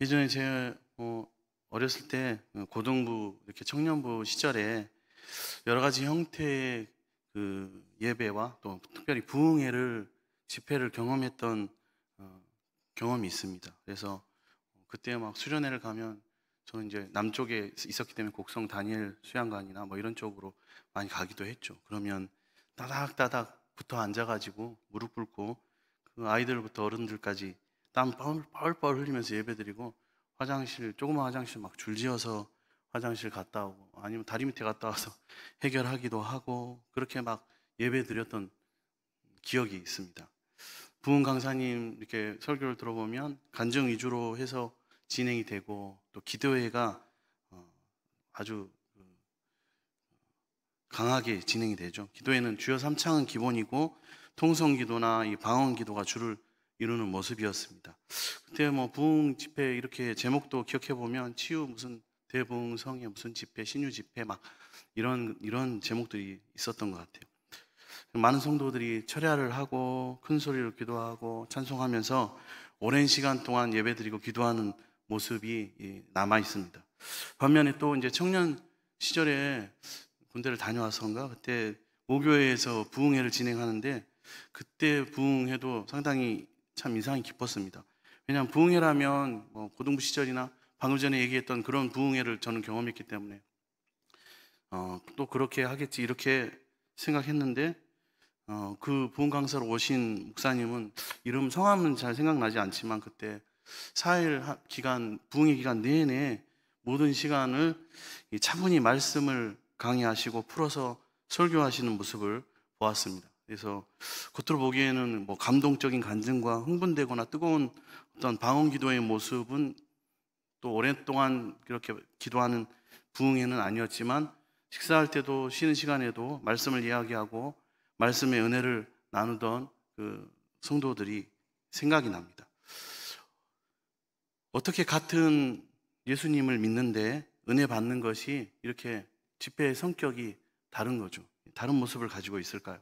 예전에 제가 어렸을 때 고등부 이렇게 청년부 시절에 여러 가지 형태의 예배와 또 특별히 부흥회를 집회를 경험했던 어, 경험이 있습니다. 그래서 그때 막 수련회를 가면 저는 이제 남쪽에 있었기 때문에 곡성 다니엘 수양관이나 뭐 이런 쪽으로 많이 가기도 했죠. 그러면 따닥따닥 붙어 앉아가지고 무릎 꿇고 그 아이들부터 어른들까지 땀 뻘뻘 흘리면서 예배드리고 화장실 조그만 화장실 막 줄지어서 화장실 갔다 오고 아니면 다리 밑에 갔다 와서 해결하기도 하고 그렇게 막 예배드렸던 기억이 있습니다. 부흥 강사님 이렇게 설교를 들어보면 간증 위주로 해서 진행이 되고 또 기도회가 아주 강하게 진행이 되죠. 기도회는 주여 삼창은 기본이고 통성 기도나 이 방언 기도가 주를 이루는 모습이었습니다. 그때 뭐 부흥 집회 이렇게 제목도 기억해 보면 치유 무슨 대부흥 성회 무슨 집회 신유 집회 막 이런 제목들이 있었던 것 같아요. 많은 성도들이 철야를 하고 큰 소리로 기도하고 찬송하면서 오랜 시간 동안 예배드리고 기도하는 모습이 남아 있습니다. 반면에 또 이제 청년 시절에 군대를 다녀와서인가 그때 모교회에서 부흥회를 진행하는데 그때 부흥회도 상당히 참 인상이 깊었습니다. 왜냐하면 부흥회라면 뭐 고등부 시절이나 방금 전에 얘기했던 그런 부흥회를 저는 경험했기 때문에 또 그렇게 하겠지 이렇게 생각했는데 그 부흥 강사로 오신 목사님은 이름 성함은 잘 생각나지 않지만 그때 4일 기간 부흥회 기간 내내 모든 시간을 차분히 말씀을 강의하시고 풀어서 설교하시는 모습을 보았습니다. 그래서 겉으로 보기에는 뭐 감동적인 간증과 흥분되거나 뜨거운 어떤 방언 기도의 모습은 또 오랫동안 그렇게 기도하는 부흥회는 아니었지만 식사할 때도 쉬는 시간에도 말씀을 이야기하고 말씀의 은혜를 나누던 그 성도들이 생각이 납니다. 어떻게 같은 예수님을 믿는데 은혜 받는 것이 이렇게 집회의 성격이 다른 거죠. 다른 모습을 가지고 있을까요?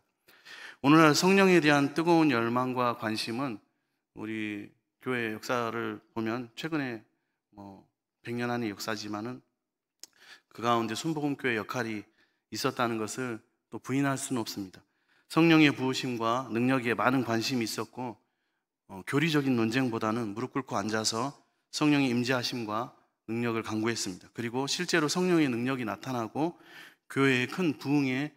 오늘날 성령에 대한 뜨거운 열망과 관심은 우리 교회 역사를 보면 최근에 뭐 100년 안의 역사지만은 그 가운데 순복음교회 역할이 있었다는 것을 또 부인할 수는 없습니다. 성령의 부으심과 능력에 많은 관심이 있었고 교리적인 논쟁보다는 무릎 꿇고 앉아서 성령의 임재하심과 능력을 강구했습니다. 그리고 실제로 성령의 능력이 나타나고 교회의 큰 부흥의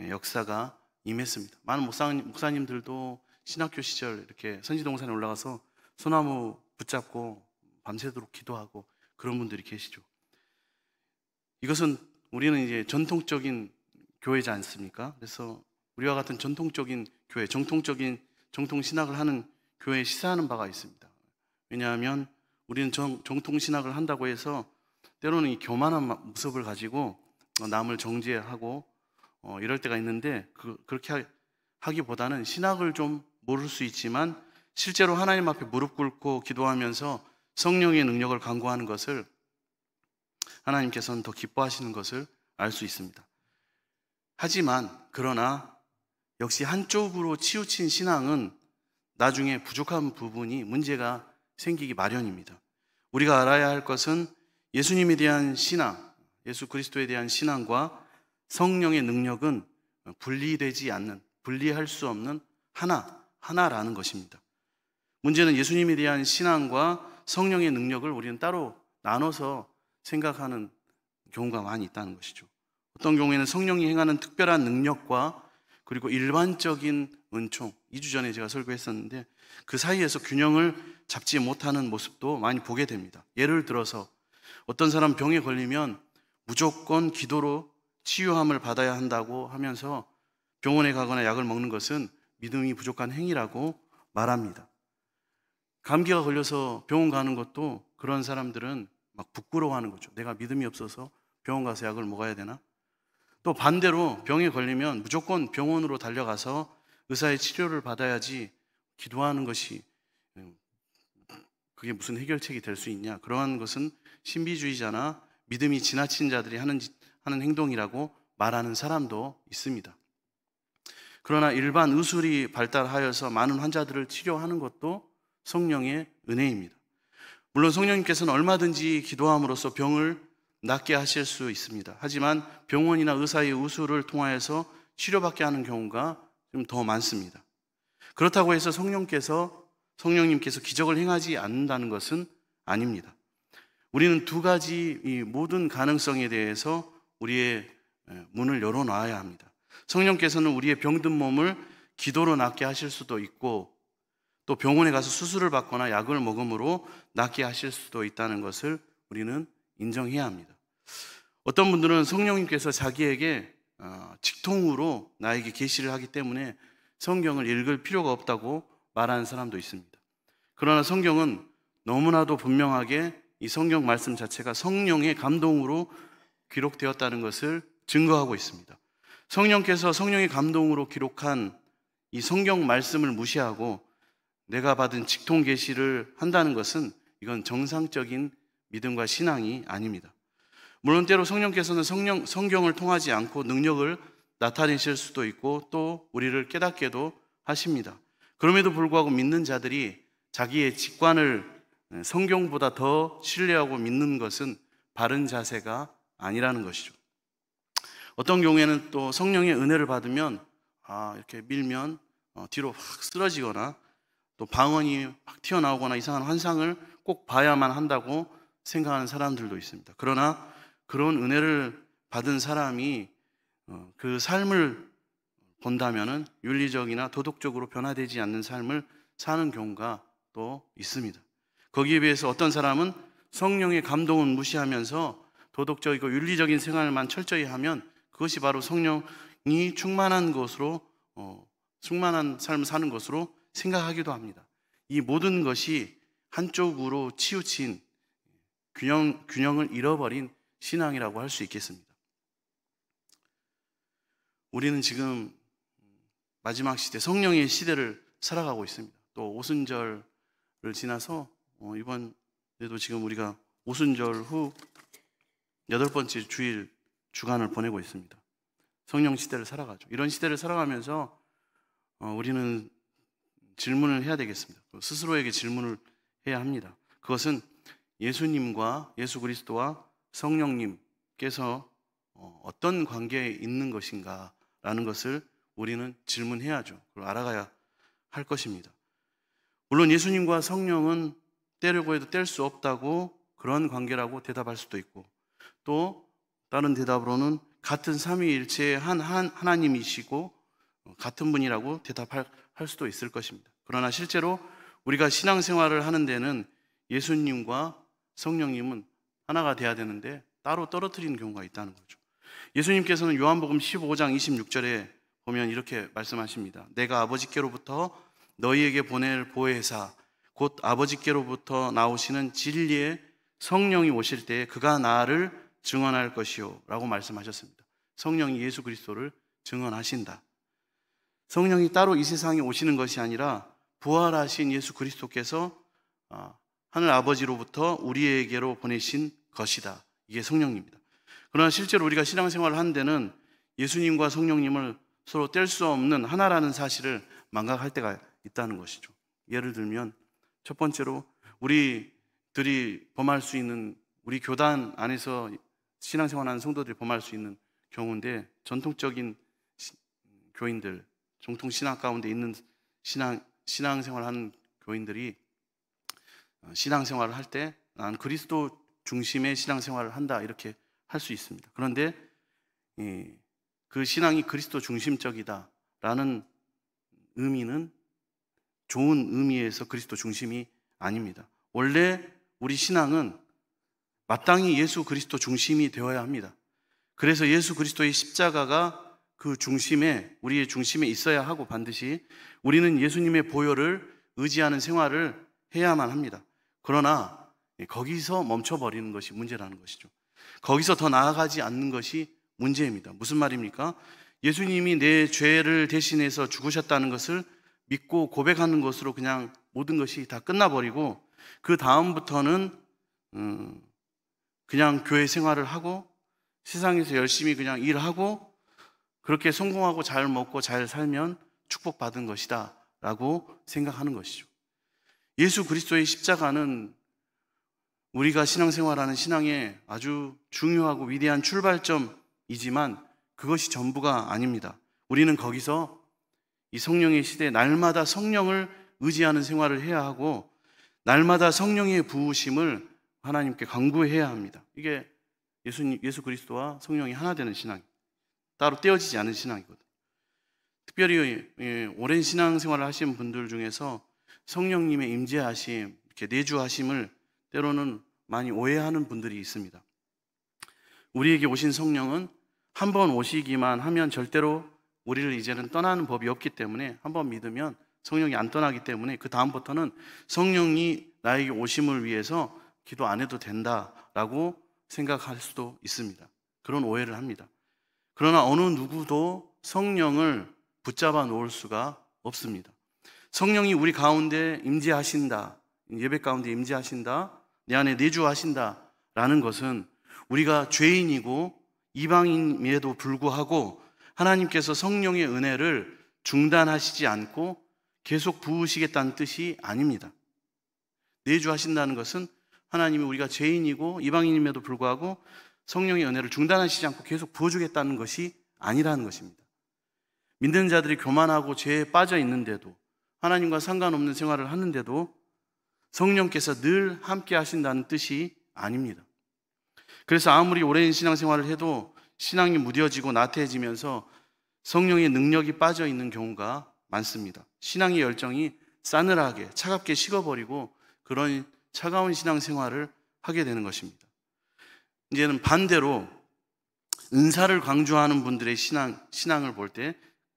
역사가 임했습니다. 많은 목사님들도 신학교 시절 이렇게 선지동산에 올라가서 소나무 붙잡고 밤새도록 기도하고 그런 분들이 계시죠. 이것은 우리는 이제 전통적인 교회지 않습니까? 그래서 우리와 같은 전통적인 교회, 정통 신학을 하는 교회에 시사하는 바가 있습니다. 왜냐하면 우리는 정통 신학을 한다고 해서 때로는 이 교만한 모습을 가지고 남을 정죄하고 이럴 때가 있는데 그렇게 하기보다는 신학을 좀 모를 수 있지만 실제로 하나님 앞에 무릎 꿇고 기도하면서 성령의 능력을 간구하는 것을 하나님께서는 더 기뻐하시는 것을 알 수 있습니다. 하지만 그러나 역시 한쪽으로 치우친 신앙은 나중에 부족한 부분이 문제가 생기기 마련입니다. 우리가 알아야 할 것은 예수님에 대한 신앙, 예수 그리스도에 대한 신앙과 성령의 능력은 분리할 수 없는 하나라는 것입니다. 문제는 예수님에 대한 신앙과 성령의 능력을 우리는 따로 나눠서 생각하는 경우가 많이 있다는 것이죠. 어떤 경우에는 성령이 행하는 특별한 능력과 그리고 일반적인 은총, 2주 전에 제가 설교했었는데 그 사이에서 균형을 잡지 못하는 모습도 많이 보게 됩니다. 예를 들어서 어떤 사람 병에 걸리면 무조건 기도로 치유함을 받아야 한다고 하면서 병원에 가거나 약을 먹는 것은 믿음이 부족한 행위라고 말합니다. 감기가 걸려서 병원 가는 것도 그런 사람들은 막 부끄러워하는 거죠. 내가 믿음이 없어서 병원 가서 약을 먹어야 되나? 또 반대로 병에 걸리면 무조건 병원으로 달려가서 의사의 치료를 받아야지 기도하는 것이 그게 무슨 해결책이 될 수 있냐? 그러한 것은 신비주의자나 믿음이 지나친 자들이 하는 행동이라고 말하는 사람도 있습니다. 그러나 일반 의술이 발달하여서 많은 환자들을 치료하는 것도 성령의 은혜입니다. 물론 성령님께서는 얼마든지 기도함으로써 병을 낫게 하실 수 있습니다. 하지만 병원이나 의사의 우수를 통하여서 치료받게 하는 경우가 좀 더 많습니다. 그렇다고 해서 성령님께서 기적을 행하지 않는다는 것은 아닙니다. 우리는 두 가지 이 모든 가능성에 대해서 우리의 문을 열어놔야 합니다. 성령께서는 우리의 병든 몸을 기도로 낫게 하실 수도 있고, 또 병원에 가서 수술을 받거나 약을 먹음으로 낫게 하실 수도 있다는 것을 우리는 인정해야 합니다. 어떤 분들은 성령님께서 자기에게 직통으로 나에게 계시를 하기 때문에 성경을 읽을 필요가 없다고 말하는 사람도 있습니다. 그러나 성경은 너무나도 분명하게 이 성경 말씀 자체가 성령의 감동으로 기록되었다는 것을 증거하고 있습니다. 성령께서 성령의 감동으로 기록한 이 성경 말씀을 무시하고 내가 받은 직통 계시를 한다는 것은 이건 정상적인 믿음과 신앙이 아닙니다. 물론 때로 성령께서는 성경을 통하지 않고 능력을 나타내실 수도 있고 또 우리를 깨닫게도 하십니다. 그럼에도 불구하고 믿는 자들이 자기의 직관을 성경보다 더 신뢰하고 믿는 것은 바른 자세가 아니라는 것이죠. 어떤 경우에는 또 성령의 은혜를 받으면 이렇게 밀면 뒤로 확 쓰러지거나 또 방언이 확 튀어나오거나 이상한 환상을 꼭 봐야만 한다고 생각하는 사람들도 있습니다. 그러나 그런 은혜를 받은 사람이 그 삶을 본다면은 윤리적이나 도덕적으로 변화되지 않는 삶을 사는 경우가 또 있습니다. 거기에 비해서 어떤 사람은 성령의 감동은 무시하면서 도덕적이고 윤리적인 생활만 철저히 하면 그것이 바로 성령이 충만한 삶을 사는 것으로 생각하기도 합니다. 이 모든 것이 한쪽으로 치우친 균형을 잃어버린 신앙이라고 할 수 있겠습니다. 우리는 지금 마지막 시대, 성령의 시대를 살아가고 있습니다. 또 오순절을 지나서 이번에도 지금 우리가 오순절 후 8번째 주간을 보내고 있습니다. 성령 시대를 살아가죠. 이런 시대를 살아가면서 우리는 질문을 해야 되겠습니다. 스스로에게 질문을 해야 합니다. 그것은 예수님과 예수 그리스도와 성령님께서 어떤 관계에 있는 것인가 라는 것을 우리는 질문해야죠. 그걸 알아가야 할 것입니다. 물론 예수님과 성령은 떼려고 해도 뗄 수 없다고 그런 관계라고 대답할 수도 있고, 또 다른 대답으로는 같은 삼위일체의 하나님이시고 같은 분이라고 대답할 수도 있을 것입니다. 그러나 실제로 우리가 신앙생활을 하는 데는 예수님과 성령님은 하나가 돼야 되는데 따로 떨어뜨리는 경우가 있다는 거죠. 예수님께서는 요한복음 15장 26절에 보면 이렇게 말씀하십니다. 내가 아버지께로부터 너희에게 보낼 보혜사 곧 아버지께로부터 나오시는 진리의 성령이 오실 때에 그가 나를 증언할 것이요 라고 말씀하셨습니다. 성령이 예수 그리스도를 증언하신다. 성령이 따로 이 세상에 오시는 것이 아니라 부활하신 예수 그리스도께서 하늘 아버지로부터 우리에게로 보내신 것이다. 이게 성령입니다. 그러나 실제로 우리가 신앙생활을 하는 데는 예수님과 성령님을 서로 뗄 수 없는 하나라는 사실을 망각할 때가 있다는 것이죠. 예를 들면 첫 번째로 우리들이 범할 수 있는, 우리 교단 안에서 신앙생활하는 성도들이 범할 수 있는 경우인데, 전통적인 교인들, 정통 신앙 가운데 있는 신앙생활하는 교인들이 신앙생활을 할 때 난 그리스도 중심의 신앙생활을 한다 이렇게 할 수 있습니다. 그런데 그 신앙이 그리스도 중심적이다라는 의미는 좋은 의미에서 그리스도 중심이 아닙니다. 원래 우리 신앙은 마땅히 예수 그리스도 중심이 되어야 합니다. 그래서 예수 그리스도의 십자가가 그 중심에, 우리의 중심에 있어야 하고 반드시 우리는 예수님의 보혈을 의지하는 생활을 해야만 합니다. 그러나 거기서 멈춰버리는 것이 문제라는 것이죠. 거기서 더 나아가지 않는 것이 문제입니다. 무슨 말입니까? 예수님이 내 죄를 대신해서 죽으셨다는 것을 믿고 고백하는 것으로 그냥 모든 것이 다 끝나버리고 그 다음부터는 그냥 교회 생활을 하고 세상에서 열심히 그냥 일하고 그렇게 성공하고 잘 먹고 잘 살면 축복받은 것이다 라고 생각하는 것이죠. 예수 그리스도의 십자가는 우리가 신앙생활하는 신앙의 아주 중요하고 위대한 출발점이지만 그것이 전부가 아닙니다. 우리는 거기서 이 성령의 시대에 날마다 성령을 의지하는 생활을 해야 하고 날마다 성령의 부으심을 하나님께 간구해야 합니다. 이게 예수 그리스도와 성령이 하나 되는 신앙, 따로 떼어지지 않은 신앙이거든요. 특별히 오랜 신앙생활을 하신 분들 중에서 성령님의 임재하심, 이렇게 내주하심을 때로는 많이 오해하는 분들이 있습니다. 우리에게 오신 성령은 한 번 오시기만 하면 절대로 우리를 이제는 떠나는 법이 없기 때문에, 한 번 믿으면 성령이 안 떠나기 때문에 그 다음부터는 성령이 나에게 오심을 위해서 기도 안 해도 된다라고 생각할 수도 있습니다. 그런 오해를 합니다. 그러나 어느 누구도 성령을 붙잡아 놓을 수가 없습니다. 성령이 우리 가운데 임재하신다, 예배 가운데 임재하신다, 내 안에 내주하신다라는 것은 우리가 죄인이고 이방인임에도 불구하고 하나님께서 성령의 은혜를 중단하시지 않고 계속 부으시겠다는 뜻이 아닙니다. 내주하신다는 것은 하나님이 우리가 죄인이고 이방인임에도 불구하고 성령의 은혜를 중단하시지 않고 계속 부어주겠다는 것이 아니라는 것입니다. 믿는 자들이 교만하고 죄에 빠져 있는데도, 하나님과 상관없는 생활을 하는데도 성령께서 늘 함께 하신다는 뜻이 아닙니다. 그래서 아무리 오랜 신앙생활을 해도 신앙이 무뎌지고 나태해지면서 성령의 능력이 빠져 있는 경우가 많습니다. 신앙의 열정이 싸늘하게 차갑게 식어버리고 그런 차가운 신앙생활을 하게 되는 것입니다. 이제는 반대로 은사를 강조하는 분들의 신앙을 볼 때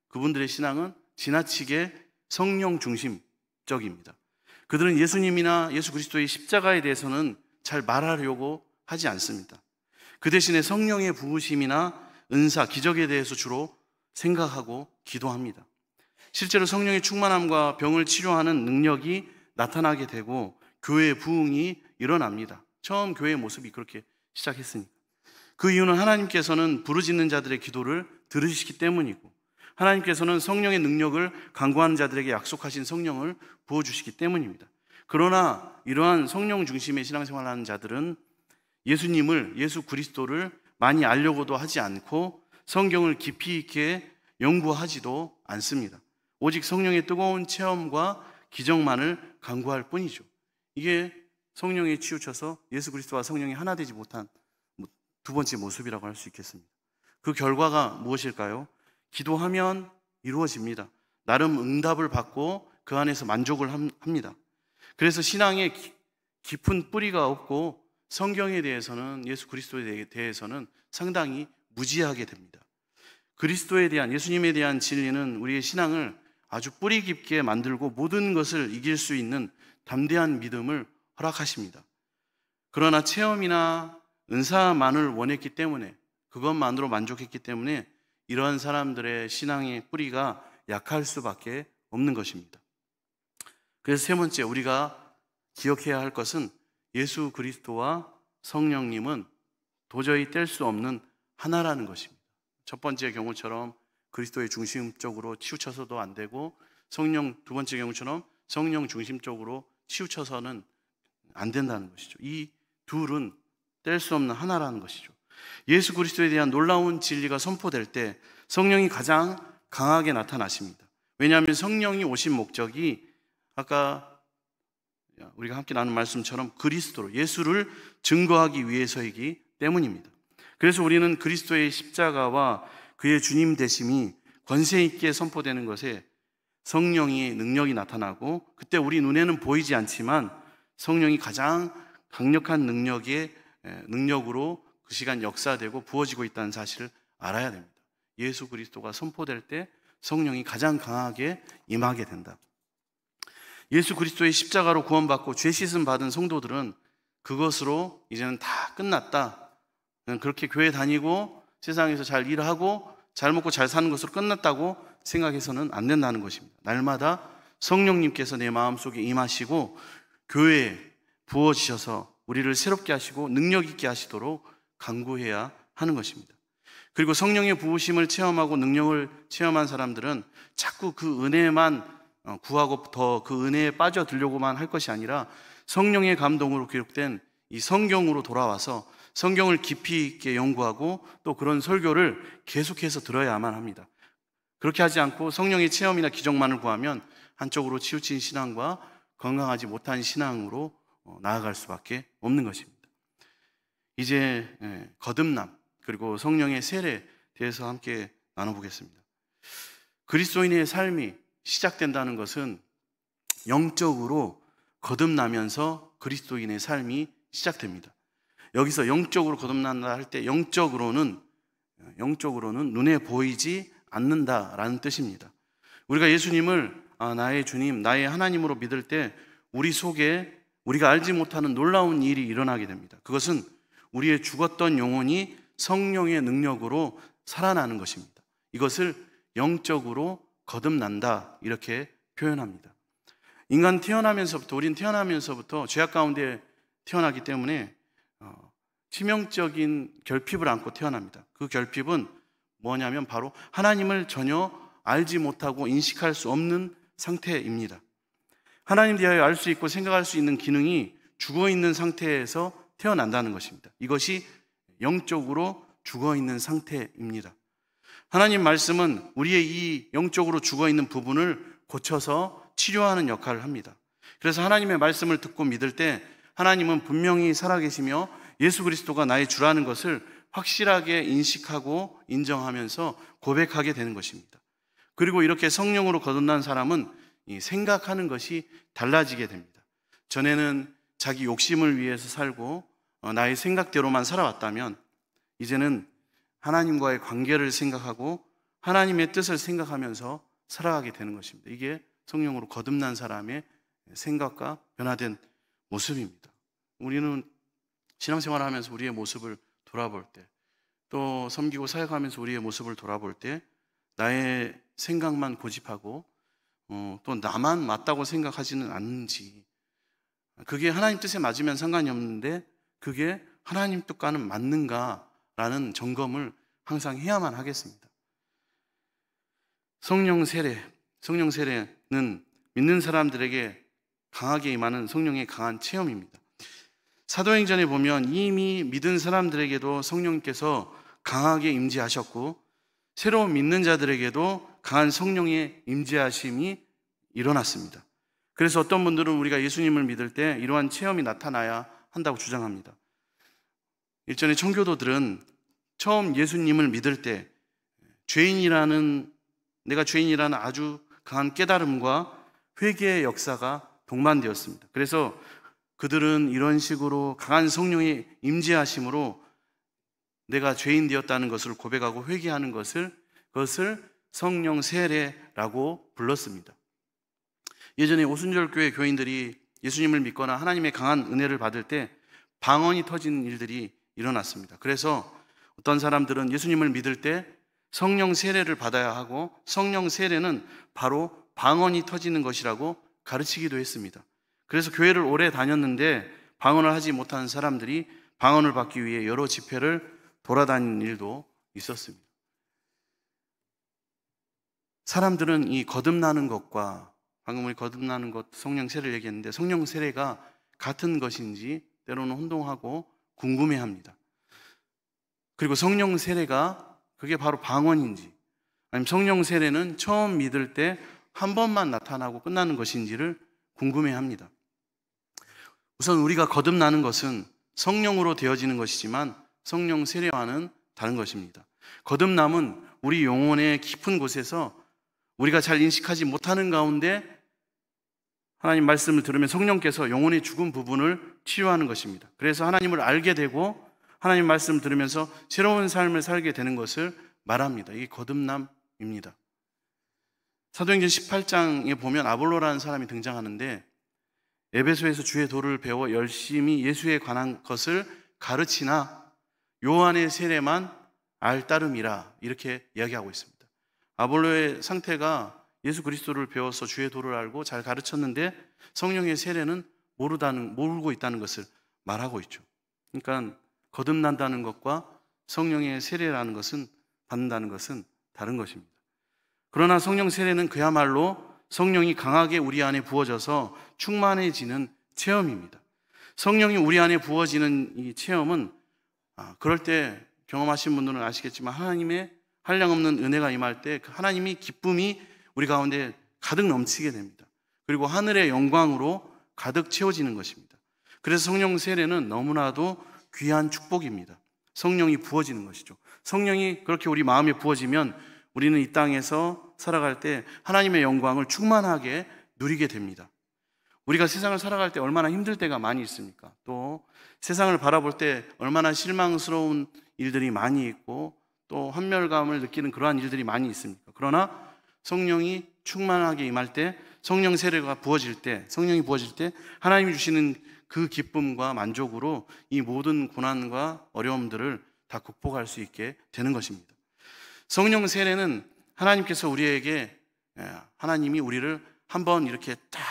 그분들의 신앙은 지나치게 성령 중심적입니다. 그들은 예수님이나 예수 그리스도의 십자가에 대해서는 잘 말하려고 하지 않습니다. 그 대신에 성령의 부으심이나 은사, 기적에 대해서 주로 생각하고 기도합니다. 실제로 성령의 충만함과 병을 치료하는 능력이 나타나게 되고 교회의 부흥이 일어납니다. 처음 교회의 모습이 그렇게 시작했으니까. 그 이유는 하나님께서는 부르짖는 자들의 기도를 들으시기 때문이고 하나님께서는 성령의 능력을 간구하는 자들에게 약속하신 성령을 부어주시기 때문입니다. 그러나 이러한 성령 중심의 신앙생활을 하는 자들은 예수 그리스도를 많이 알려고도 하지 않고 성경을 깊이 있게 연구하지도 않습니다. 오직 성령의 뜨거운 체험과 기적만을 간구할 뿐이죠. 이게 성령에 치우쳐서 예수 그리스도와 성령이 하나 되지 못한 두 번째 모습이라고 할 수 있겠습니다. 그 결과가 무엇일까요? 기도하면 이루어집니다. 나름 응답을 받고 그 안에서 만족을 합니다. 그래서 신앙에 깊은 뿌리가 없고 성경에 대해서는, 예수 그리스도에 대해서는 상당히 무지하게 됩니다. 그리스도에 대한, 예수님에 대한 진리는 우리의 신앙을 아주 뿌리 깊게 만들고 모든 것을 이길 수 있는 담대한 믿음을 허락하십니다. 그러나 체험이나 은사만을 원했기 때문에, 그것만으로 만족했기 때문에 이러한 사람들의 신앙의 뿌리가 약할 수밖에 없는 것입니다. 그래서 세 번째, 우리가 기억해야 할 것은 예수 그리스도와 성령님은 도저히 뗄 수 없는 하나라는 것입니다. 첫 번째 경우처럼 그리스도의 중심적으로 치우쳐서도 안 되고, 두 번째 경우처럼 성령 중심적으로 치우쳐서는 안 된다는 것이죠. 이 둘은 뗄 수 없는 하나라는 것이죠. 예수 그리스도에 대한 놀라운 진리가 선포될 때 성령이 가장 강하게 나타나십니다. 왜냐하면 성령이 오신 목적이 아까 우리가 함께 나눈 말씀처럼 그리스도로, 예수를 증거하기 위해서이기 때문입니다. 그래서 우리는 그리스도의 십자가와 그의 주님 되심이 권세 있게 선포되는 것에 성령의 능력이 나타나고, 그때 우리 눈에는 보이지 않지만 성령이 가장 강력한 능력으로 그 시간 역사되고 부어지고 있다는 사실을 알아야 됩니다. 예수 그리스도가 선포될 때 성령이 가장 강하게 임하게 된다. 예수 그리스도의 십자가로 구원받고 죄 씻음 받은 성도들은 그것으로 이제는 다 끝났다, 그렇게 교회 다니고 세상에서 잘 일하고 잘 먹고 잘 사는 것으로 끝났다고 생각해서는 안 된다는 것입니다. 날마다 성령님께서 내 마음속에 임하시고 교회에 부어지셔서 우리를 새롭게 하시고 능력 있게 하시도록 간구해야 하는 것입니다. 그리고 성령의 부으심을 체험하고 능력을 체험한 사람들은 자꾸 그 은혜만 구하고 더 그 은혜에 빠져들려고만 할 것이 아니라 성령의 감동으로 기록된 이 성경으로 돌아와서 성경을 깊이 있게 연구하고 또 그런 설교를 계속해서 들어야만 합니다. 그렇게 하지 않고 성령의 체험이나 기적만을 구하면 한쪽으로 치우친 신앙과 건강하지 못한 신앙으로 나아갈 수밖에 없는 것입니다. 이제 거듭남 그리고 성령의 세례에 대해서 함께 나눠보겠습니다. 그리스도인의 삶이 시작된다는 것은 영적으로 거듭나면서 그리스도인의 삶이 시작됩니다. 여기서 영적으로 거듭난다 할 때 영적으로는 눈에 보이지 않는다라는 뜻입니다. 우리가 예수님을 나의 주님, 나의 하나님으로 믿을 때 우리 속에 우리가 알지 못하는 놀라운 일이 일어나게 됩니다. 그것은 우리의 죽었던 영혼이 성령의 능력으로 살아나는 것입니다. 이것을 영적으로 거듭난다 이렇게 표현합니다. 우린 태어나면서부터 죄악 가운데 태어나기 때문에 치명적인 결핍을 안고 태어납니다. 그 결핍은 뭐냐면 바로 하나님을 전혀 알지 못하고 인식할 수 없는 상태입니다. 하나님 대하여 알 수 있고 생각할 수 있는 기능이 죽어있는 상태에서 태어난다는 것입니다. 이것이 영적으로 죽어있는 상태입니다. 하나님 말씀은 우리의 이 영적으로 죽어있는 부분을 고쳐서 치료하는 역할을 합니다. 그래서 하나님의 말씀을 듣고 믿을 때 하나님은 분명히 살아계시며 예수 그리스도가 나의 주라는 것을 확실하게 인식하고 인정하면서 고백하게 되는 것입니다. 그리고 이렇게 성령으로 거듭난 사람은 이 생각하는 것이 달라지게 됩니다. 전에는 자기 욕심을 위해서 살고 나의 생각대로만 살아왔다면 이제는 하나님과의 관계를 생각하고 하나님의 뜻을 생각하면서 살아가게 되는 것입니다. 이게 성령으로 거듭난 사람의 생각과 변화된 모습입니다. 우리는 신앙생활을 하면서 우리의 모습을 돌아볼 때, 또 섬기고 사역하면서 우리의 모습을 돌아볼 때 나의 생각만 고집하고 또 나만 맞다고 생각하지는 않는지, 그게 하나님 뜻에 맞으면 상관이 없는데 그게 하나님 뜻과는 맞는가라는 점검을 항상 해야만 하겠습니다. 성령 세례는 믿는 사람들에게 강하게 임하는 성령의 강한 체험입니다. 사도행전에 보면 이미 믿은 사람들에게도 성령께서 강하게 임재하셨고 새로운 믿는 자들에게도 강한 성령의 임재하심이 일어났습니다. 그래서 어떤 분들은 우리가 예수님을 믿을 때 이러한 체험이 나타나야 한다고 주장합니다. 일전에 청교도들은 처음 예수님을 믿을 때 내가 죄인이라는 아주 강한 깨달음과 회개의 역사가 동반되었습니다. 그래서 그들은 이런 식으로 강한 성령의 임재하심으로 내가 죄인 되었다는 것을 고백하고 회개하는 그것을 성령 세례라고 불렀습니다. 예전에 오순절교회 교인들이 예수님을 믿거나 하나님의 강한 은혜를 받을 때 방언이 터지는 일들이 일어났습니다. 그래서 어떤 사람들은 예수님을 믿을 때 성령 세례를 받아야 하고 성령 세례는 바로 방언이 터지는 것이라고 가르치기도 했습니다. 그래서 교회를 오래 다녔는데 방언을 하지 못하는 사람들이 방언을 받기 위해 여러 집회를 돌아다니는 일도 있었습니다. 사람들은 이 거듭나는 것과 방금 우리 거듭나는 것, 성령 세례를 얘기했는데 성령 세례가 같은 것인지 때로는 혼동하고 궁금해합니다. 그리고 성령 세례가 그게 바로 방언인지 아니면 성령 세례는 처음 믿을 때 한 번만 나타나고 끝나는 것인지를 궁금해합니다. 우선 우리가 거듭나는 것은 성령으로 되어지는 것이지만 성령 세례와는 다른 것입니다. 거듭남은 우리 영혼의 깊은 곳에서 우리가 잘 인식하지 못하는 가운데 하나님 말씀을 들으면 성령께서 영혼의 죽은 부분을 치유하는 것입니다. 그래서 하나님을 알게 되고 하나님 말씀을 들으면서 새로운 삶을 살게 되는 것을 말합니다. 이게 거듭남입니다. 사도행전 18장에 보면 아볼로라는 사람이 등장하는데 에베소에서 주의 도를 배워 열심히 예수에 관한 것을 가르치나 요한의 세례만 알따름이라 이렇게 이야기하고 있습니다. 아볼로의 상태가 예수 그리스도를 배워서 주의 도를 알고 잘 가르쳤는데 성령의 세례는 모르고 있다는 것을 말하고 있죠. 그러니까 거듭난다는 것과 성령의 세례라는 것은 받는다는 것은 다른 것입니다. 그러나 성령 세례는 그야말로 성령이 강하게 우리 안에 부어져서 충만해지는 체험입니다. 성령이 우리 안에 부어지는 이 체험은 그럴 때 경험하신 분들은 아시겠지만 하나님의 한량없는 은혜가 임할 때 하나님이 기쁨이 우리 가운데 가득 넘치게 됩니다. 그리고 하늘의 영광으로 가득 채워지는 것입니다. 그래서 성령 세례는 너무나도 귀한 축복입니다. 성령이 부어지는 것이죠. 성령이 그렇게 우리 마음에 부어지면 우리는 이 땅에서 살아갈 때 하나님의 영광을 충만하게 누리게 됩니다. 우리가 세상을 살아갈 때 얼마나 힘들 때가 많이 있습니까? 또 세상을 바라볼 때 얼마나 실망스러운 일들이 많이 있고 또 환멸감을 느끼는 그러한 일들이 많이 있습니까? 그러나 성령이 충만하게 임할 때, 성령 세례가 부어질 때, 성령이 부어질 때 하나님이 주시는 그 기쁨과 만족으로 이 모든 고난과 어려움들을 다 극복할 수 있게 되는 것입니다. 성령 세례는 하나님께서 우리에게, 하나님이 우리를 한번 이렇게 딱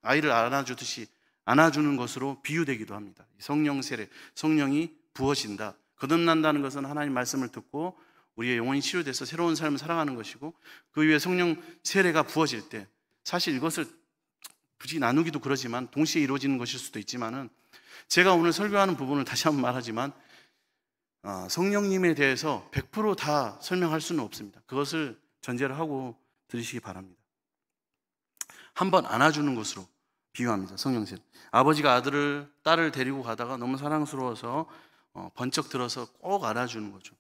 아이를 안아주듯이 안아주는 것으로 비유되기도 합니다. 성령 세례, 성령이 부어진다. 거듭난다는 것은 하나님 말씀을 듣고 우리의 영혼이 치유돼서 새로운 삶을 살아가는 것이고, 그 위에 성령 세례가 부어질 때, 사실 이것을 굳이 나누기도 그러지만 동시에 이루어지는 것일 수도 있지만은, 제가 오늘 설교하는 부분을 다시 한번 말하지만 성령님에 대해서 100% 다 설명할 수는 없습니다. 그것을 전제를 하고 들으시기 바랍니다. 한번 안아주는 것으로 비유합니다. 성령 세례. 아버지가 아들을, 딸을 데리고 가다가 너무 사랑스러워서 번쩍 들어서 꼭 안아주는 거죠.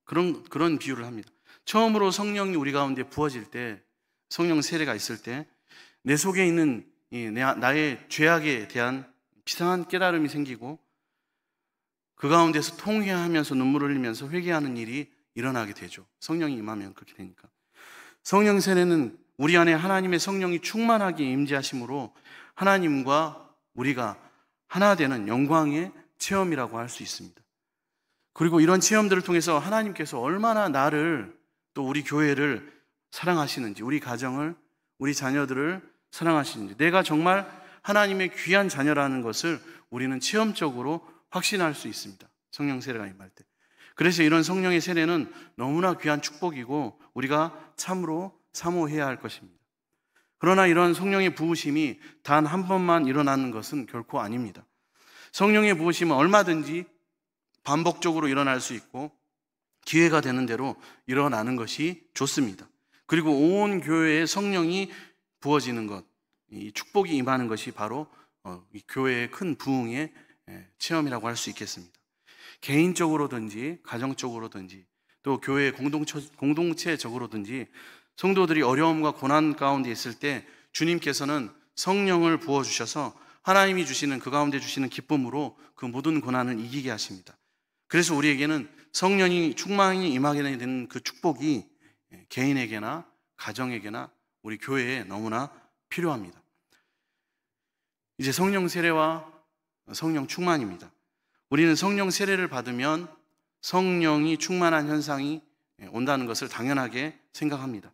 그런 비유를 합니다. 처음으로 성령이 우리 가운데 부어질 때, 성령 세례가 있을 때 내 속에 있는 나의 죄악에 대한 비상한 깨달음이 생기고, 그 가운데서 통회하면서 눈물을 흘리면서 회개하는 일이 일어나게 되죠. 성령이 임하면 그렇게 되니까. 성령 세례는 우리 안에 하나님의 성령이 충만하게 임재하심으로 하나님과 우리가 하나 되는 영광의 체험이라고 할 수 있습니다. 그리고 이런 체험들을 통해서 하나님께서 얼마나 나를, 또 우리 교회를 사랑하시는지, 우리 가정을, 우리 자녀들을 사랑하시는지, 내가 정말 하나님의 귀한 자녀라는 것을 우리는 체험적으로 확신할 수 있습니다. 성령 세례가 임할 때. 그래서 이런 성령의 세례는 너무나 귀한 축복이고 우리가 참으로 사모해야 할 것입니다. 그러나 이런 성령의 부으심이 단 한 번만 일어나는 것은 결코 아닙니다. 성령의 부으심은 얼마든지 반복적으로 일어날 수 있고 기회가 되는 대로 일어나는 것이 좋습니다. 그리고 온 교회에 성령이 부어지는 것, 이 축복이 임하는 것이 바로 이 교회의 큰 부흥의 체험이라고 할 수 있겠습니다. 개인적으로든지 가정적으로든지 또 교회의 공동체적으로든지 성도들이 어려움과 고난 가운데 있을 때 주님께서는 성령을 부어주셔서 하나님이 주시는, 그 가운데 주시는 기쁨으로 그 모든 고난을 이기게 하십니다. 그래서 우리에게는 성령이 충만히 임하게 되는 그 축복이 개인에게나 가정에게나 우리 교회에 너무나 필요합니다. 이제 성령 세례와 성령 충만입니다. 우리는 성령 세례를 받으면 성령이 충만한 현상이 온다는 것을 당연하게 생각합니다.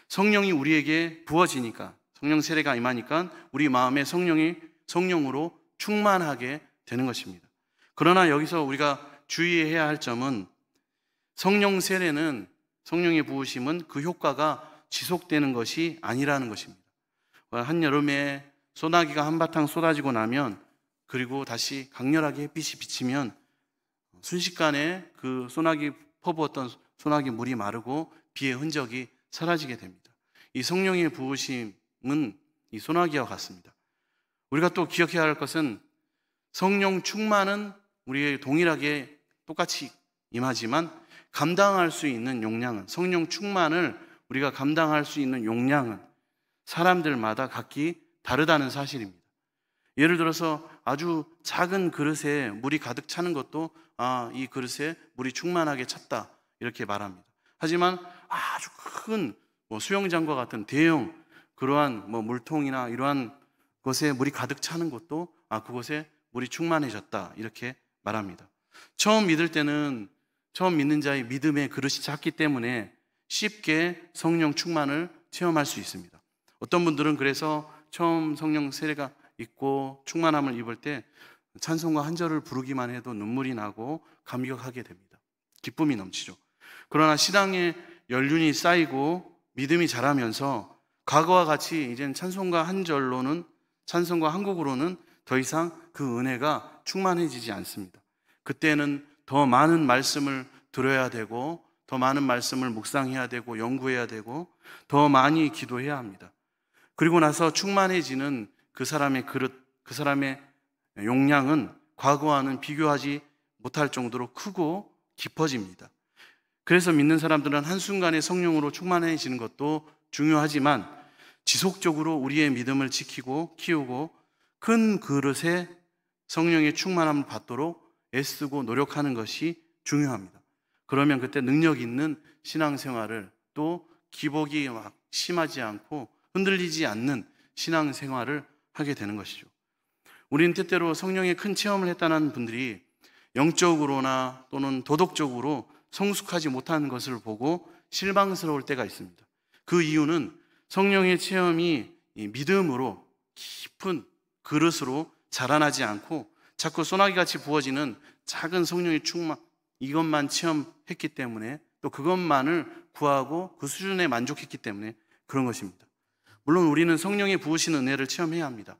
성령이 우리에게 부어지니까, 성령 세례가 임하니까 우리 마음에 성령으로 충만하게 되는 것입니다. 그러나 여기서 우리가 주의해야 할 점은 성령 세례는, 성령의 부으심은 그 효과가 지속되는 것이 아니라는 것입니다. 한여름에 소나기가 한바탕 쏟아지고 나면, 그리고 다시 강렬하게 햇빛이 비치면 순식간에 그 퍼부었던 소나기 물이 마르고 비의 흔적이 사라지게 됩니다. 이 성령의 부으심은 이 소나기와 같습니다. 우리가 또 기억해야 할 것은 성령 충만은 우리에게 동일하게 똑같이 임하지만 감당할 수 있는 용량은, 성령 충만을 우리가 감당할 수 있는 용량은 사람들마다 각기 다르다는 사실입니다. 예를 들어서 아주 작은 그릇에 물이 가득 차는 것도 이 그릇에 물이 충만하게 찼다 이렇게 말합니다. 하지만 아주 큰 수영장과 같은 대형 그러한 물통이나 이러한 것에 물이 가득 차는 것도 그곳에 물이 충만해졌다 이렇게 말합니다. 처음 믿는 자의 믿음의 그릇이 작기 때문에 쉽게 성령 충만을 체험할 수 있습니다. 어떤 분들은 그래서 처음 성령 세례가 있고 충만함을 입을 때 찬송가 한 절을 부르기만 해도 눈물이 나고 감격하게 됩니다. 기쁨이 넘치죠. 그러나 신앙의 연륜이 쌓이고 믿음이 자라면서 과거와 같이 이제는 찬송가 한 절로는, 찬송가 한 곡으로는 더 이상 그 은혜가 충만해지지 않습니다. 그때는 더 많은 말씀을 들어야 되고, 더 많은 말씀을 묵상해야 되고, 연구해야 되고, 더 많이 기도해야 합니다. 그리고 나서 충만해지는 그 사람의 그릇, 그 사람의 용량은 과거와는 비교하지 못할 정도로 크고 깊어집니다. 그래서 믿는 사람들은 한순간에 성령으로 충만해지는 것도 중요하지만 지속적으로 우리의 믿음을 지키고 키우고 큰 그릇에 성령의 충만함을 받도록 애쓰고 노력하는 것이 중요합니다. 그러면 그때 능력 있는 신앙생활을, 또 기복이 막 심하지 않고 흔들리지 않는 신앙생활을 하게 되는 것이죠. 우리는 때때로 성령의 큰 체험을 했다는 분들이 영적으로나 또는 도덕적으로 성숙하지 못하는 것을 보고 실망스러울 때가 있습니다. 그 이유는 성령의 체험이 믿음으로 깊은 그릇으로 자라나지 않고 자꾸 소나기같이 부어지는 작은 성령의 충만, 이것만 체험했기 때문에, 또 그것만을 구하고 그 수준에 만족했기 때문에 그런 것입니다. 물론 우리는 성령의 부으시는 은혜를 체험해야 합니다.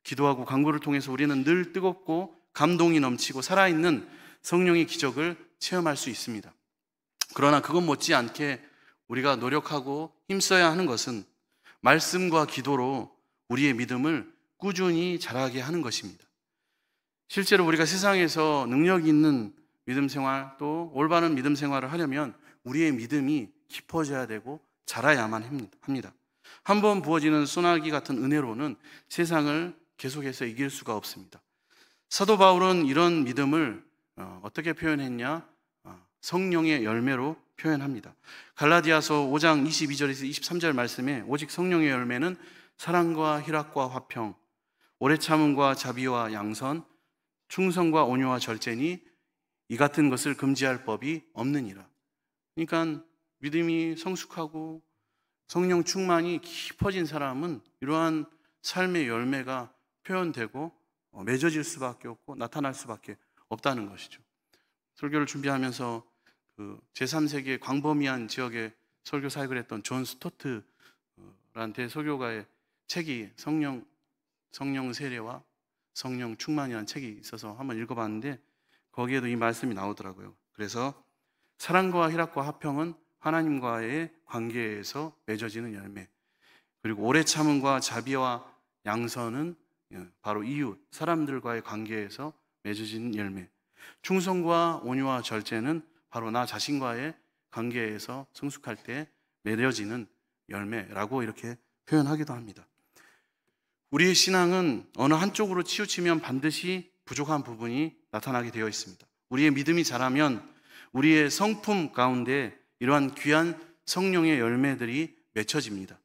기도하고 간구를 통해서 우리는 늘 뜨겁고 감동이 넘치고 살아있는 성령의 기적을 체험할 수 있습니다. 그러나 그것 못지않게 우리가 노력하고 힘써야 하는 것은 말씀과 기도로 우리의 믿음을 꾸준히 자라게 하는 것입니다. 실제로 우리가 세상에서 능력 있는 믿음 생활, 또 올바른 믿음 생활을 하려면 우리의 믿음이 깊어져야 되고 자라야만 합니다. 한번 부어지는 소나기 같은 은혜로는 세상을 계속해서 이길 수가 없습니다. 사도 바울은 이런 믿음을 어떻게 표현했냐? 성령의 열매로 표현합니다. 갈라디아서 5장 22절에서 23절 말씀에 오직 성령의 열매는 사랑과 희락과 화평, 오래 참음과 자비와 양선, 충성과 온유와 절제니 이 같은 것을 금지할 법이 없느니라. 그러니까 믿음이 성숙하고 성령 충만이 깊어진 사람은 이러한 삶의 열매가 표현되고 맺어질 수밖에 없고 나타날 수밖에 없다는 것이죠. 설교를 준비하면서 그 제3세기의 광범위한 지역에 설교 사역을 했던 존 스토트라는 대설교가의 책이 성령 세례와 성령 충만이라는 책이 있어서 한번 읽어봤는데 거기에도 이 말씀이 나오더라고요. 그래서 사랑과 희락과 화평은 하나님과의 관계에서 맺어지는 열매, 그리고 오래 참음과 자비와 양선은 바로 이웃, 사람들과의 관계에서 맺어지는 열매, 충성과 온유와 절제는 바로 나 자신과의 관계에서 성숙할 때 맺어지는 열매라고 이렇게 표현하기도 합니다. 우리의 신앙은 어느 한쪽으로 치우치면 반드시 부족한 부분이 나타나게 되어 있습니다. 우리의 믿음이 자라면 우리의 성품 가운데 이러한 귀한 성령의 열매들이 맺혀집니다.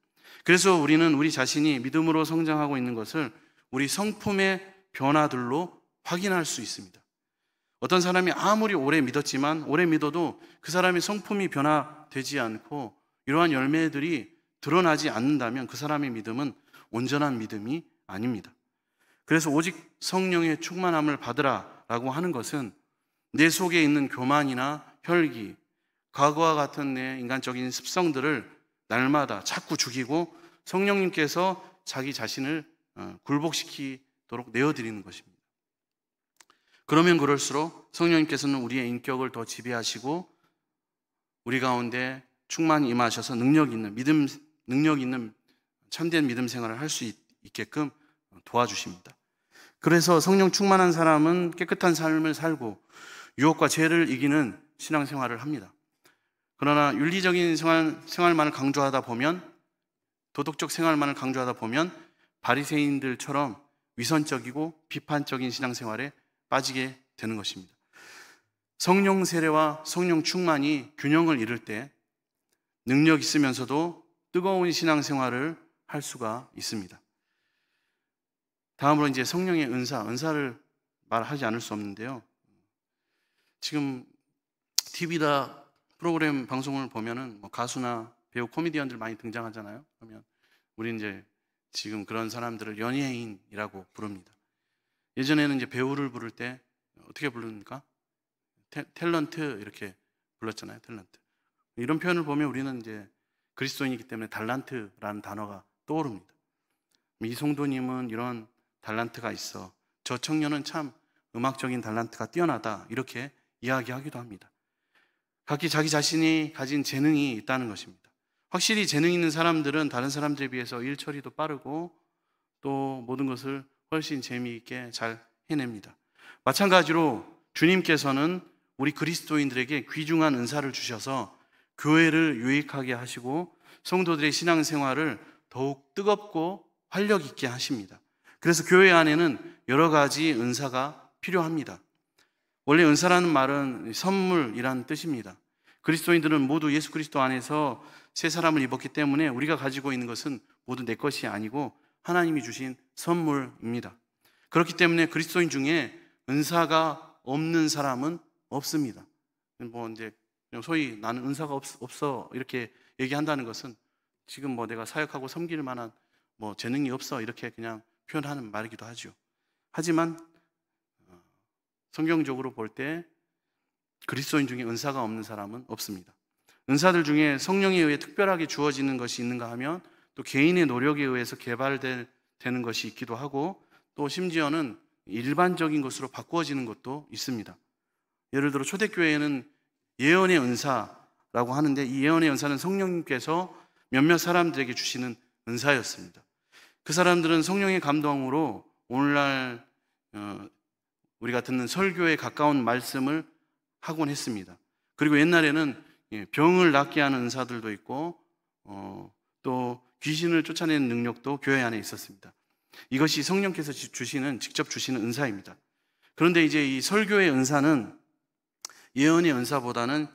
그래서 우리는 우리 자신이 믿음으로 성장하고 있는 것을 우리 성품의 변화들로 확인할 수 있습니다. 어떤 사람이 아무리 오래 믿었지만 오래 믿어도 그 사람의 성품이 변화되지 않고 이러한 열매들이 드러나지 않는다면 그 사람의 믿음은 온전한 믿음이 아닙니다. 그래서 오직 성령의 충만함을 받으라 라고 하는 것은 내 속에 있는 교만이나 혈기, 과거와 같은 내 인간적인 습성들을 날마다 자꾸 죽이고 성령님께서 자기 자신을 굴복시키도록 내어드리는 것입니다. 그러면 그럴수록 성령님께서는 우리의 인격을 더 지배하시고 우리 가운데 충만히 임하셔서 능력 있는 참된 믿음 생활을 할 수 있게끔 도와주십니다. 그래서 성령 충만한 사람은 깨끗한 삶을 살고 유혹과 죄를 이기는 신앙생활을 합니다. 그러나 윤리적인 생활만을 강조하다 보면, 도덕적 생활만을 강조하다 보면 바리새인들처럼 위선적이고 비판적인 신앙생활에 빠지게 되는 것입니다. 성령 세례와 성령 충만이 균형을 이룰 때 능력 있으면서도 뜨거운 신앙생활을 할 수가 있습니다. 다음으로 이제 성령의 은사를 말하지 않을 수 없는데요. 지금 TV나 프로그램 방송을 보면은 가수나 배우, 코미디언들 많이 등장하잖아요. 그러면 우리 이제 지금 그런 사람들을 연예인이라고 부릅니다. 예전에는 이제 배우를 부를 때 어떻게 부릅니까? 탤런트 이렇게 불렀잖아요. 탤런트. 이런 표현을 보면 우리는 이제 그리스도인이기 때문에 달란트라는 단어가 떠오릅니다. 이송도님은 이런 달란트가 있어. 저 청년은 참 음악적인 달란트가 뛰어나다. 이렇게 이야기하기도 합니다. 각기 자기 자신이 가진 재능이 있다는 것입니다. 확실히 재능 있는 사람들은 다른 사람들에 비해서 일 처리도 빠르고 또 모든 것을 훨씬 재미있게 잘 해냅니다. 마찬가지로 주님께서는 우리 그리스도인들에게 귀중한 은사를 주셔서 교회를 유익하게 하시고 성도들의 신앙생활을 더욱 뜨겁고 활력 있게 하십니다. 그래서 교회 안에는 여러 가지 은사가 필요합니다. 원래 은사라는 말은 선물이라는 뜻입니다. 그리스도인들은 모두 예수 그리스도 안에서 새 사람을 입었기 때문에 우리가 가지고 있는 것은 모두 내 것이 아니고 하나님이 주신 선물입니다. 그렇기 때문에 그리스도인 중에 은사가 없는 사람은 없습니다. 이제 소위 나는 은사가 없어 이렇게 얘기한다는 것은 지금 내가 사역하고 섬길 만한 재능이 없어 이렇게 그냥 표현하는 말이기도 하죠. 하지만 성경적으로 볼 때 그리스도인 중에 은사가 없는 사람은 없습니다. 은사들 중에 성령에 의해 특별하게 주어지는 것이 있는가 하면 또 개인의 노력에 의해서 개발되는 것이 있기도 하고 또 심지어는 일반적인 것으로 바꾸어지는 것도 있습니다. 예를 들어 초대교회에는 예언의 은사라고 하는데 이 예언의 은사는 성령님께서 몇몇 사람들에게 주시는 은사였습니다. 그 사람들은 성령의 감동으로 오늘날 우리가 듣는 설교에 가까운 말씀을 하곤 했습니다. 그리고 옛날에는 병을 낫게 하는 은사들도 있고 또 귀신을 쫓아내는 능력도 교회 안에 있었습니다. 이것이 성령께서 직접 주시는 은사입니다. 그런데 이제 이 설교의 은사는 예언의 은사보다는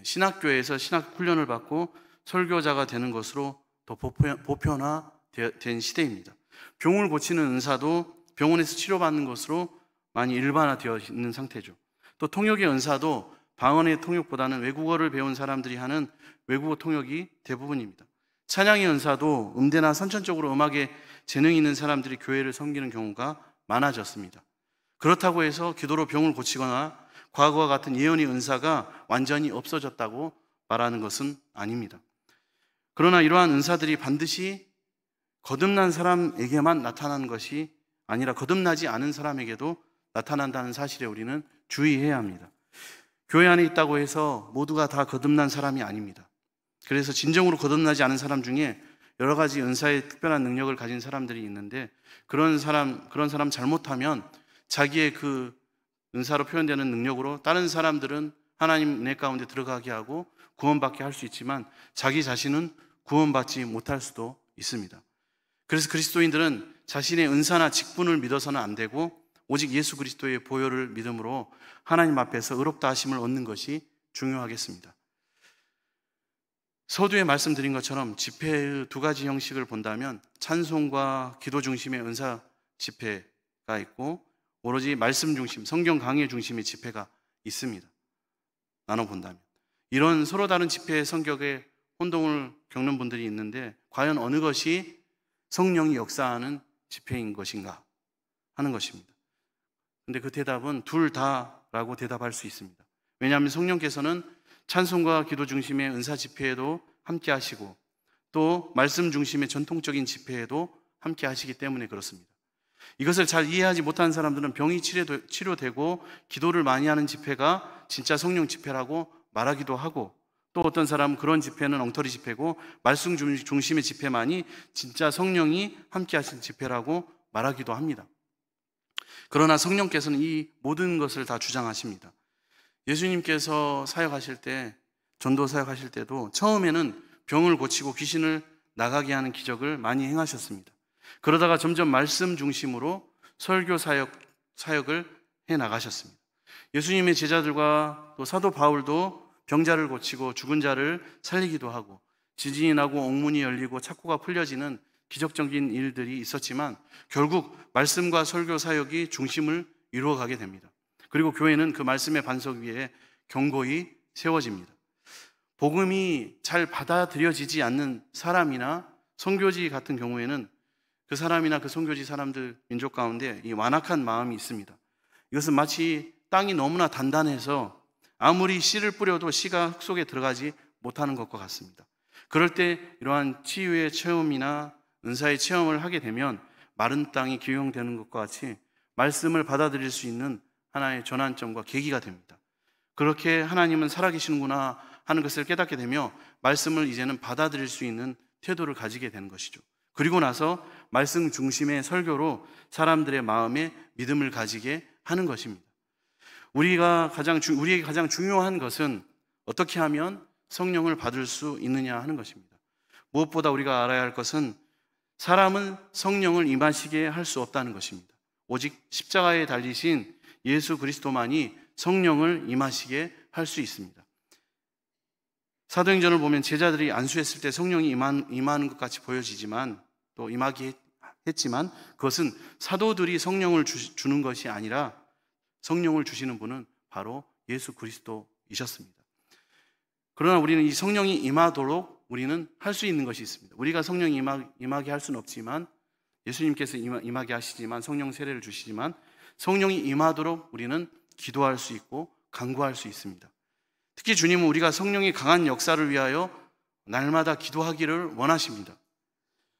신학교에서 신학 훈련을 받고 설교자가 되는 것으로 더 보편화된 시대입니다. 병을 고치는 은사도 병원에서 치료받는 것으로 많이 일반화되어 있는 상태죠. 또 통역의 은사도 방언의 통역보다는 외국어를 배운 사람들이 하는 외국어 통역이 대부분입니다. 찬양의 은사도 음대나 선천적으로 음악에 재능이 있는 사람들이 교회를 섬기는 경우가 많아졌습니다. 그렇다고 해서 기도로 병을 고치거나 과거와 같은 예언의 은사가 완전히 없어졌다고 말하는 것은 아닙니다. 그러나 이러한 은사들이 반드시 거듭난 사람에게만 나타나는 것이 아니라 거듭나지 않은 사람에게도 나타난다는 사실에 우리는 주의해야 합니다. 교회 안에 있다고 해서 모두가 다 거듭난 사람이 아닙니다. 그래서 진정으로 거듭나지 않은 사람 중에 여러 가지 은사의 특별한 능력을 가진 사람들이 있는데 그런 사람 잘못하면 자기의 그 은사로 표현되는 능력으로 다른 사람들은 하나님 은혜 가운데 들어가게 하고 구원받게 할 수 있지만 자기 자신은 구원받지 못할 수도 있습니다. 그래서 그리스도인들은 자신의 은사나 직분을 믿어서는 안 되고 오직 예수 그리스도의 보혈을 믿음으로 하나님 앞에서 의롭다 하심을 얻는 것이 중요하겠습니다. 서두에 말씀드린 것처럼 집회의 두 가지 형식을 본다면 찬송과 기도 중심의 은사 집회가 있고 오로지 말씀 중심, 성경 강의 중심의 집회가 있습니다. 나눠본다면 이런 서로 다른 집회의 성격에 혼동을 겪는 분들이 있는데 과연 어느 것이 성령이 역사하는 집회인 것인가 하는 것입니다. 근데 그 대답은 둘 다라고 대답할 수 있습니다. 왜냐하면 성령께서는 찬송과 기도 중심의 은사 집회에도 함께 하시고 또 말씀 중심의 전통적인 집회에도 함께 하시기 때문에 그렇습니다. 이것을 잘 이해하지 못하는 사람들은 병이 치료되고 기도를 많이 하는 집회가 진짜 성령 집회라고 말하기도 하고 또 어떤 사람은 그런 집회는 엉터리 집회고 말씀 중심의 집회만이 진짜 성령이 함께 하신 집회라고 말하기도 합니다. 그러나 성령께서는 이 모든 것을 다 주장하십니다. 예수님께서 사역하실 때, 전도 사역하실 때도 처음에는 병을 고치고 귀신을 나가게 하는 기적을 많이 행하셨습니다. 그러다가 점점 말씀 중심으로 설교 사역을 해 나가셨습니다. 예수님의 제자들과 또 사도 바울도 병자를 고치고 죽은 자를 살리기도 하고 지진이 나고 옥문이 열리고 착고가 풀려지는 기적적인 일들이 있었지만 결국 말씀과 설교 사역이 중심을 이루어가게 됩니다. 그리고 교회는 그 말씀의 반석 위에 견고히 세워집니다. 복음이 잘 받아들여지지 않는 사람이나 선교지 같은 경우에는 그 사람이나 그 선교지 사람들 민족 가운데 이 완악한 마음이 있습니다. 이것은 마치 땅이 너무나 단단해서 아무리 씨를 뿌려도 씨가 흙 속에 들어가지 못하는 것과 같습니다. 그럴 때 이러한 치유의 체험이나 은사의 체험을 하게 되면 마른 땅이 기용되는 것과 같이 말씀을 받아들일 수 있는 하나의 전환점과 계기가 됩니다. 그렇게 하나님은 살아계시는구나 하는 것을 깨닫게 되며 말씀을 이제는 받아들일 수 있는 태도를 가지게 되는 것이죠. 그리고 나서 말씀 중심의 설교로 사람들의 마음에 믿음을 가지게 하는 것입니다. 우리에게 가장 중요한 것은 어떻게 하면 성령을 받을 수 있느냐 하는 것입니다. 무엇보다 우리가 알아야 할 것은 사람은 성령을 임하시게 할 수 없다는 것입니다. 오직 십자가에 달리신 예수 그리스도만이 성령을 임하시게 할 수 있습니다. 사도행전을 보면 제자들이 안수했을 때 성령이 임하는 것 같이 보여지지만 또 임하게 했지만 그것은 사도들이 성령을 주는 것이 아니라 성령을 주시는 분은 바로 예수 그리스도이셨습니다. 그러나 우리는 이 성령이 임하도록 우리는 할 수 있는 것이 있습니다. 우리가 성령이 임하게 할 수는 없지만 예수님께서 임하게 하시지만 성령 세례를 주시지만 성령이 임하도록 우리는 기도할 수 있고 간구할 수 있습니다. 특히 주님은 우리가 성령의 강한 역사를 위하여 날마다 기도하기를 원하십니다.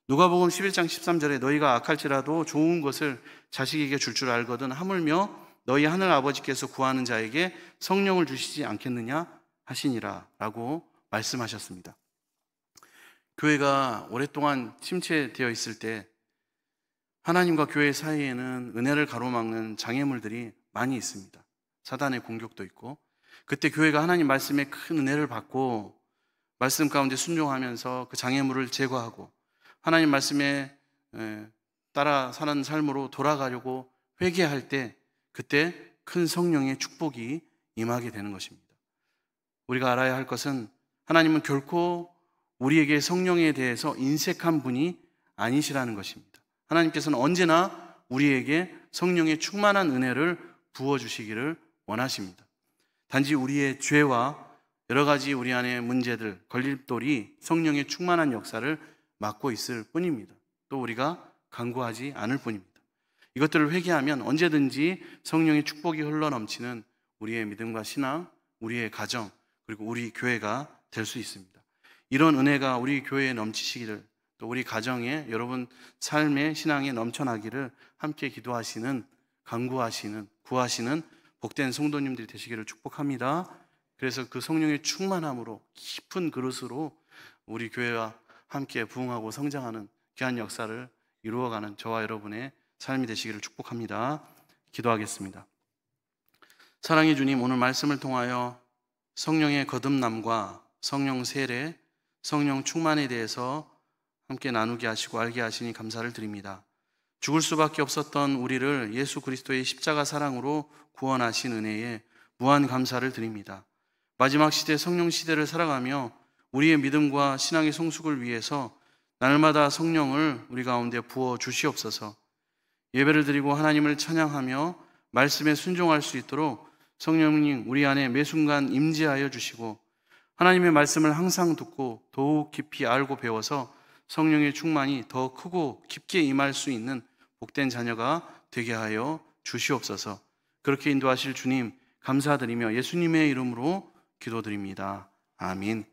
누가복음 11장 13절에 너희가 악할지라도 좋은 것을 자식에게 줄 알거든 하물며 너희 하늘 아버지께서 구하는 자에게 성령을 주시지 않겠느냐 하시니라 라고 말씀하셨습니다. 교회가 오랫동안 침체되어 있을 때 하나님과 교회 사이에는 은혜를 가로막는 장애물들이 많이 있습니다. 사단의 공격도 있고 그때 교회가 하나님 말씀에 큰 은혜를 받고 말씀 가운데 순종하면서 그 장애물을 제거하고 하나님 말씀에 따라 사는 삶으로 돌아가려고 회개할 때 그때 큰 성령의 축복이 임하게 되는 것입니다. 우리가 알아야 할 것은 하나님은 결코 우리에게 성령에 대해서 인색한 분이 아니시라는 것입니다. 하나님께서는 언제나 우리에게 성령의 충만한 은혜를 부어주시기를 원하십니다. 단지 우리의 죄와 여러 가지 우리 안의 문제들, 걸림돌이 성령의 충만한 역사를 막고 있을 뿐입니다. 또 우리가 간구하지 않을 뿐입니다. 이것들을 회개하면 언제든지 성령의 축복이 흘러넘치는 우리의 믿음과 신앙, 우리의 가정, 그리고 우리 교회가 될 수 있습니다. 이런 은혜가 우리 교회에 넘치시기를 또 우리 가정에 여러분 삶의 신앙에 넘쳐나기를 함께 기도하시는, 간구하시는, 구하시는 복된 성도님들이 되시기를 축복합니다. 그래서 그 성령의 충만함으로 깊은 그릇으로 우리 교회와 함께 부흥하고 성장하는 귀한 역사를 이루어가는 저와 여러분의 삶이 되시기를 축복합니다. 기도하겠습니다. 사랑의 주님, 오늘 말씀을 통하여 성령의 거듭남과 성령 세례, 성령 충만에 대해서 함께 나누게 하시고 알게 하시니 감사를 드립니다. 죽을 수밖에 없었던 우리를 예수 그리스도의 십자가 사랑으로 구원하신 은혜에 무한 감사를 드립니다. 마지막 시대 성령 시대를 살아가며 우리의 믿음과 신앙의 성숙을 위해서 날마다 성령을 우리 가운데 부어 주시옵소서. 예배를 드리고 하나님을 찬양하며 말씀에 순종할 수 있도록 성령님 우리 안에 매 순간 임재하여 주시고 하나님의 말씀을 항상 듣고 더욱 깊이 알고 배워서 성령의 충만이 더 크고 깊게 임할 수 있는 복된 자녀가 되게 하여 주시옵소서. 그렇게 인도하실 주님 감사드리며 예수님의 이름으로 기도드립니다. 아멘.